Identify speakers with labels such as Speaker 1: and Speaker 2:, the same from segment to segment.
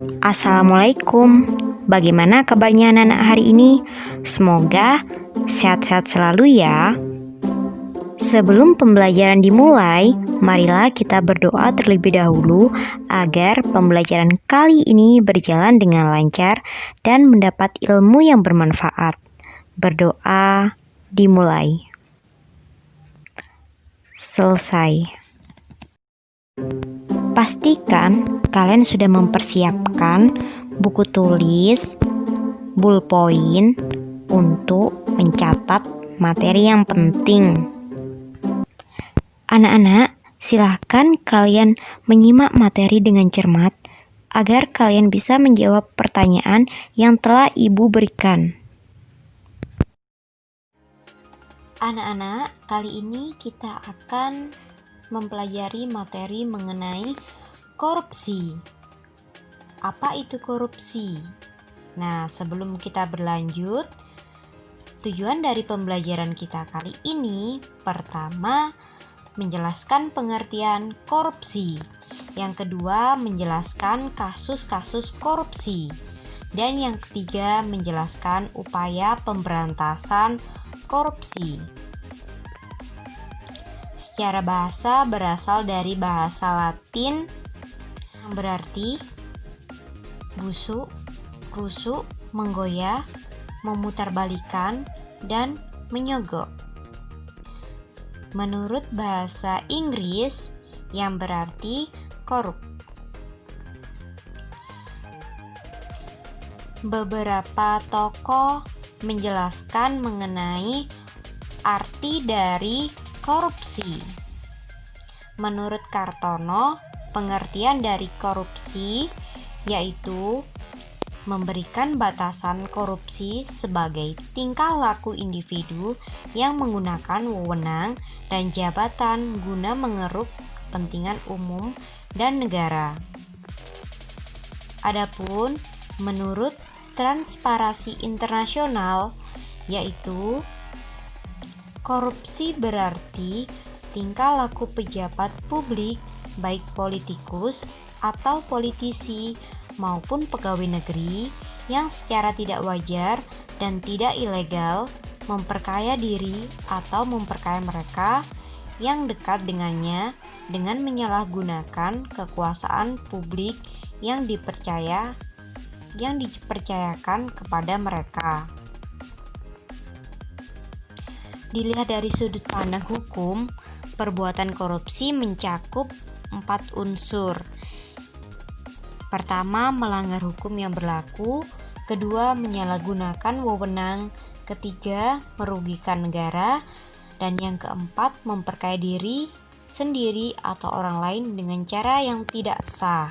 Speaker 1: Assalamualaikum. Bagaimana kabarnya anak-anak hari ini? Semoga sehat-sehat selalu ya. Sebelum pembelajaran dimulai, marilah kita berdoa terlebih dahulu agar pembelajaran kali ini berjalan dengan lancar dan mendapat ilmu yang bermanfaat. Berdoa dimulai. Selesai. Pastikan kalian sudah mempersiapkan buku tulis, ballpoint untuk mencatat materi yang penting. Anak-anak, silahkan kalian menyimak materi dengan cermat agar kalian bisa menjawab pertanyaan yang telah Ibu berikan. Anak-anak, kali ini kita akan mempelajari materi mengenai korupsi. Apa itu korupsi? Nah, sebelum kita berlanjut, tujuan dari pembelajaran kita kali ini pertama menjelaskan pengertian korupsi. Yang kedua, menjelaskan kasus-kasus korupsi. Dan yang ketiga, menjelaskan upaya pemberantasan korupsi. Secara bahasa berasal dari bahasa Latin yang berarti busuk, rusuk, menggoyah, memutarbalikan, dan menyogok. Menurut bahasa Inggris yang berarti korup. Beberapa tokoh menjelaskan mengenai arti dari korupsi. Menurut Kartono, pengertian dari korupsi yaitu memberikan batasan korupsi sebagai tingkah laku individu yang menggunakan wewenang dan jabatan guna mengeruk kepentingan umum dan negara. Adapun menurut Transparansi Internasional yaitu korupsi berarti tingkah laku pejabat publik baik politikus atau politisi maupun pegawai negeri yang secara tidak wajar dan tidak ilegal memperkaya diri atau memperkaya mereka yang dekat dengannya dengan menyalahgunakan kekuasaan publik yang dipercayakan kepada mereka. Dilihat dari sudut pandang hukum, perbuatan korupsi mencakup 4 unsur. Pertama, melanggar hukum yang berlaku. Kedua, menyalahgunakan wewenang. Ketiga, merugikan negara. Dan yang keempat, memperkaya diri sendiri atau orang lain dengan cara yang tidak sah.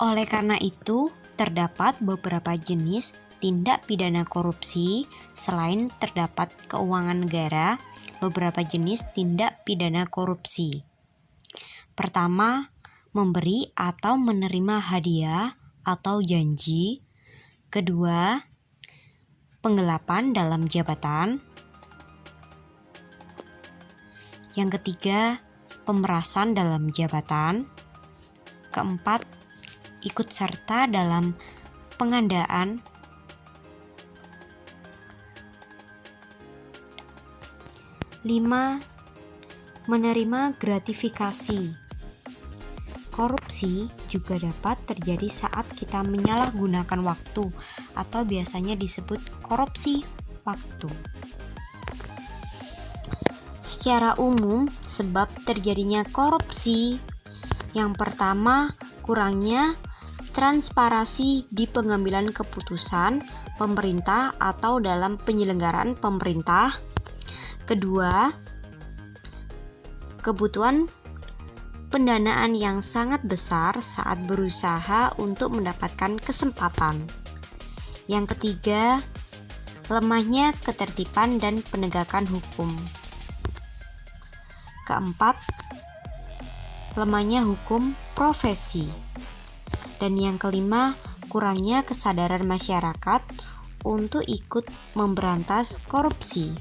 Speaker 1: Oleh karena itu, terdapat beberapa jenis tindak pidana korupsi. Selain terdapat keuangan negara, beberapa jenis tindak pidana korupsi. Pertama, memberi atau menerima hadiah atau janji. Kedua, penggelapan dalam jabatan. Yang ketiga, pemerasan dalam jabatan. Keempat, ikut serta dalam pengandaan. Lima, menerima gratifikasi. Korupsi juga dapat terjadi saat kita menyalahgunakan waktu atau biasanya disebut korupsi waktu. Secara umum, sebab terjadinya korupsi yang pertama, kurangnya transparansi di pengambilan keputusan pemerintah atau dalam penyelenggaraan pemerintah. Kedua, kebutuhan pendanaan yang sangat besar saat berusaha untuk mendapatkan kesempatan. Yang ketiga, lemahnya ketertiban dan penegakan hukum. Keempat, lemahnya hukum profesi. Dan yang kelima, kurangnya kesadaran masyarakat untuk ikut memberantas korupsi.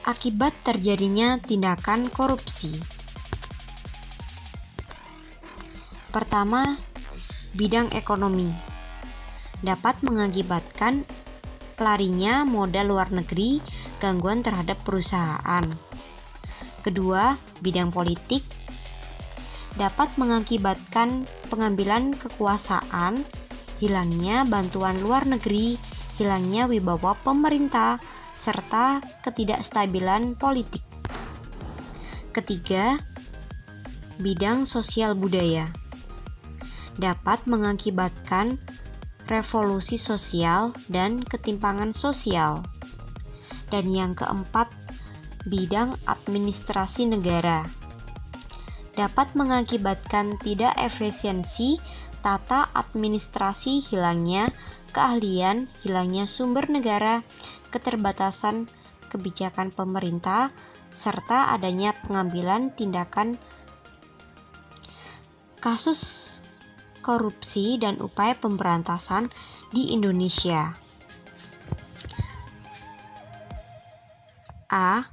Speaker 1: Akibat terjadinya tindakan korupsi. Pertama, bidang ekonomi dapat mengakibatkan larinya modal luar negeri, gangguan terhadap perusahaan. Kedua, bidang politik dapat mengakibatkan pengambilan kekuasaan, hilangnya bantuan luar negeri, hilangnya wibawa pemerintah, serta ketidakstabilan politik. Ketiga, bidang sosial budaya dapat mengakibatkan revolusi sosial dan ketimpangan sosial. Dan yang keempat, bidang administrasi negara dapat mengakibatkan tidak efisiensi tata administrasi, hilangnya keahlian, hilangnya sumber negara, keterbatasan kebijakan pemerintah, serta adanya pengambilan tindakan kasus korupsi dan upaya pemberantasan di Indonesia. A.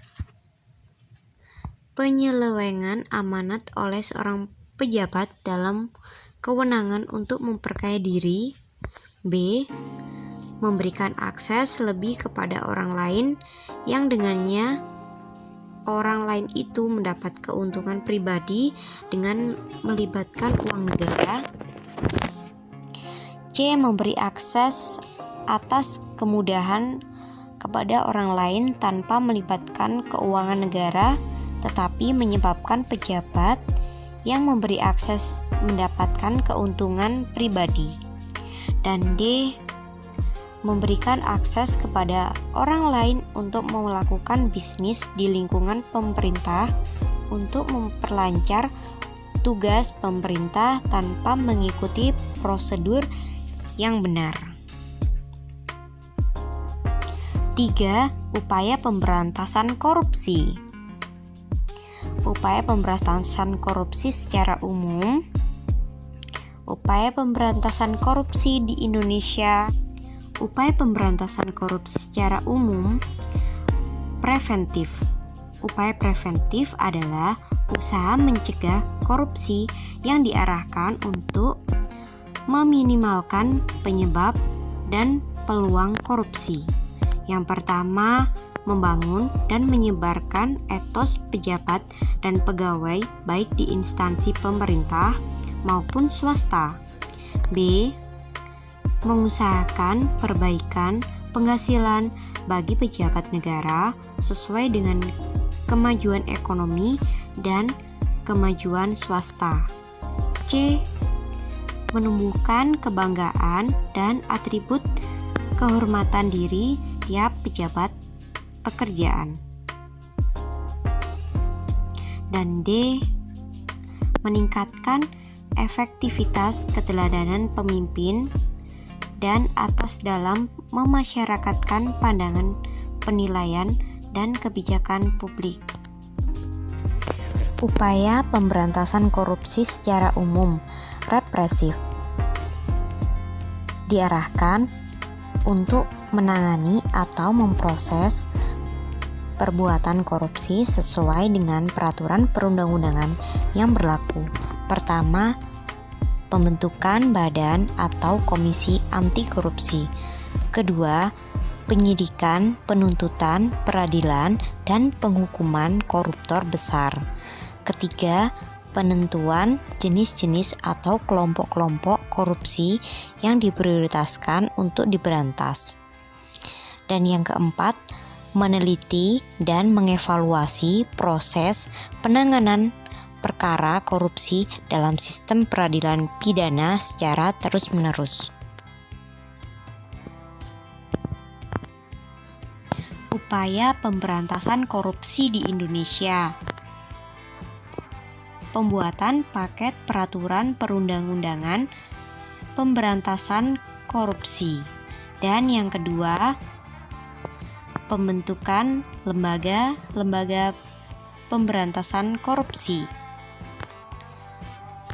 Speaker 1: Penyelewengan amanat oleh seorang pejabat dalam kewenangan untuk memperkaya diri. B. Memberikan akses lebih kepada orang lain yang dengannya orang lain itu mendapat keuntungan pribadi dengan melibatkan uang negara. C. Memberi akses atas kemudahan kepada orang lain tanpa melibatkan keuangan negara, tetapi menyebabkan pejabat yang memberi akses mendapatkan keuntungan pribadi. Dan D. Memberikan akses kepada orang lain untuk melakukan bisnis di lingkungan pemerintah untuk memperlancar tugas pemerintah tanpa mengikuti prosedur yang benar. 3. Upaya pemberantasan korupsi. Upaya pemberantasan korupsi secara umum. Upaya pemberantasan korupsi di Indonesia. Upaya pemberantasan korupsi secara umum preventif. Upaya preventif adalah usaha mencegah korupsi yang diarahkan untuk meminimalkan penyebab dan peluang korupsi. Yang pertama, membangun dan menyebarkan etos pejabat dan pegawai baik di instansi pemerintah maupun swasta. B. Mengusahakan perbaikan penghasilan bagi pejabat negara sesuai dengan kemajuan ekonomi dan kemajuan swasta. C. Menumbuhkan kebanggaan dan atribut kehormatan diri setiap pejabat pekerjaan. Dan D. Meningkatkan efektivitas keteladanan pemimpin dan atas dalam memasyarakatkan pandangan, penilaian, dan kebijakan publik. Upaya pemberantasan korupsi secara umum represif diarahkan untuk menangani atau memproses perbuatan korupsi sesuai dengan peraturan perundang-undangan yang berlaku. Pertama, pembentukan badan atau komisi anti korupsi. Kedua, penyidikan, penuntutan, peradilan, dan penghukuman koruptor besar. Ketiga, penentuan jenis-jenis atau kelompok-kelompok korupsi yang diprioritaskan untuk diberantas. Dan yang keempat, meneliti dan mengevaluasi proses penanganan perkara korupsi dalam sistem peradilan pidana secara terus-menerus. Upaya pemberantasan korupsi di Indonesia. Pembuatan paket peraturan perundang-undangan pemberantasan korupsi. Dan yang kedua, pembentukan lembaga pemberantasan korupsi.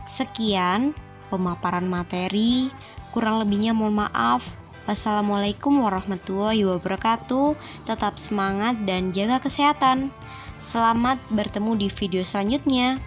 Speaker 1: Sekian pemaparan materi, kurang lebihnya mohon maaf. Wassalamualaikum warahmatullahi wabarakatuh. Tetap semangat dan jaga kesehatan. Selamat bertemu di video selanjutnya.